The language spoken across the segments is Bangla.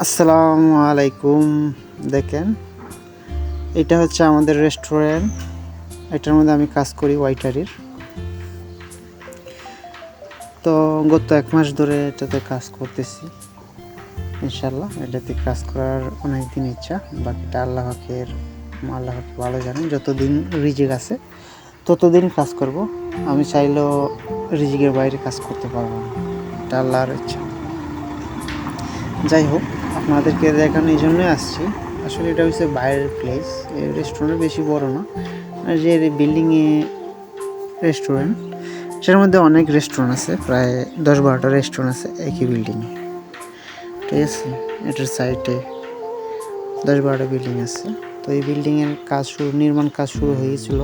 আসসালামু আলাইকুম। দেখেন, এটা হচ্ছে আমাদের রেস্টুরেন্ট। এটার মধ্যে আমি কাজ করি ওয়েটারের। তো গত 1 মাস ধরে এটাতে কাজ করতেছি। ইনশাল্লাহ এটাতে কাজ করার অনেক দিন ইচ্ছা, বাকিটা আল্লাহ ভালো জানেন। যতদিন রিজিক আছে ততদিন কাজ করব। আমি চাইলেও রিজিকের বাইরে কাজ করতে পারবো না, এটা আল্লাহর ইচ্ছা। যাই হোক, আপনাদেরকে দেখানো এই জন্যই আসছি। আসলে এটা হচ্ছে বাইরের প্লেস, এই রেস্টুরেন্ট বেশি বড় না। আর যে বিল্ডিংয়ে রেস্টুরেন্ট, সেটার মধ্যে অনেক রেস্টুরেন্ট আছে, প্রায় 10-12টা রেস্টুরেন্ট আছে একই বিল্ডিংয়ে। ঠিক আছে, এটার সাইডে 10-12টা বিল্ডিং আছে। তো এই বিল্ডিংয়ের নির্মাণ কাজ শুরু হয়েছিল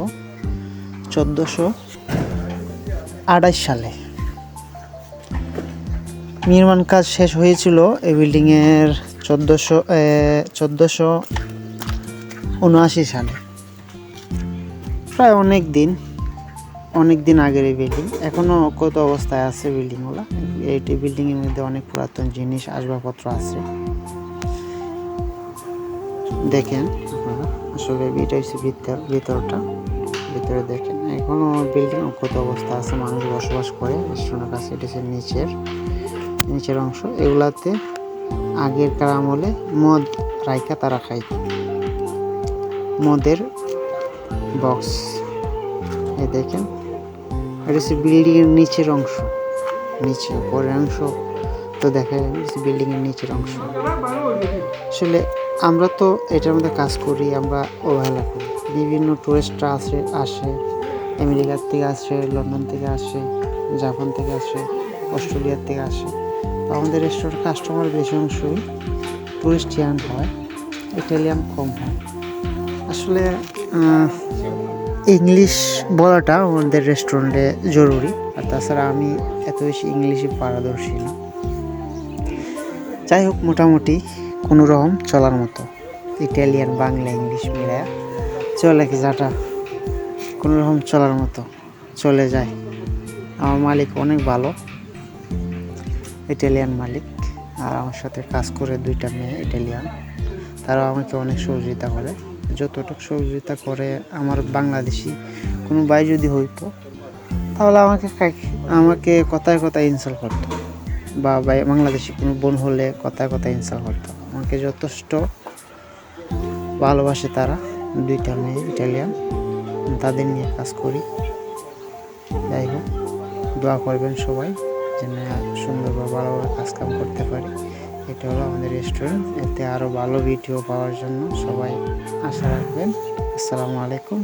1428 সালে। নির্মাণ কাজ শেষ হয়েছিল এই বিল্ডিংয়ের 1479 সালে। প্রায় অনেক দিন আগের এই বিল্ডিং। এখনও কত অবস্থায় আছে বিল্ডিংগুলো। এইটি বিল্ডিংয়ের মধ্যে অনেক পুরাতন জিনিস, আসবাবপত্র আছে। দেখেন আপনারা, আসলে এটা হচ্ছে ভিতরে দেখেন, এখনও বিল্ডিং কত অবস্থা আছে, মানুষ বসবাস করে রেস্টুরেন্টের কাছে। এটা হচ্ছে নিচের অংশ। এগুলাতে আগেরকার আমলে মদ রাইখা তারা খাইত, মদের বক্স। এই দেখেন, এটা হচ্ছে বিল্ডিংয়ের নিচের অংশ। পরের অংশ তো দেখা যাচ্ছে বিল্ডিংয়ের নিচের অংশ। আসলে আমরা তো এটার মধ্যে কাজ করি, আমরা অবহেলা করি। বিভিন্ন টুরিস্টরা আসে, আমেরিকার থেকে আসে, লন্ডন থেকে আসে, জাপান থেকে আসে, অস্ট্রেলিয়ার থেকে আসে। তো আমাদের রেস্টুরেন্ট কাস্টমার বেশি অংশই টুরিস্টিয়ান হয়, ইটালিয়ান কম হয়। আসলে ইংলিশ বলাটা আমাদের রেস্টুরেন্টে জরুরি। আর তাছাড়া আমি এত বেশি ইংলিশে পারদর্শী না। যাই হোক, মোটামুটি কোনো রকম চলার মতো, ইটালিয়ান বাংলা ইংলিশ মিলায়া চলে কি যাটা কোনো রকম চলার মতো চলে যায়। আমার মালিক অনেক ভালো, ইটালিয়ান মালিক। আর আমার সাথে কাজ করে 2টা মেয়ে ইটালিয়ান, তারাও আমাকে অনেক সহযোগিতা করে। যতটুকু সহযোগিতা করে, আমার বাংলাদেশি কোনো ভাই যদি হইতো তাহলে আমাকে কথায় ইনসাল্ট করতো, বা বাংলাদেশি কোনো বোন হলে কথায় ইনসাল্ট করতো। আমাকে যথেষ্ট ভালোবাসে তারা, 2টা মেয়ে ইটালিয়ান, তাদের নিয়ে কাজ করি। যাই হোক, দোয়া করবেন সবাই যেন সুন্দরভাবে ভালোভাবে কাজকাম করতে পারি। এটা হলো আমাদের রেস্টুরেন্ট। এতে আরও ভালো ভিডিও পাওয়ার জন্য সবাই আশা রাখবেন। আসসালামু আলাইকুম।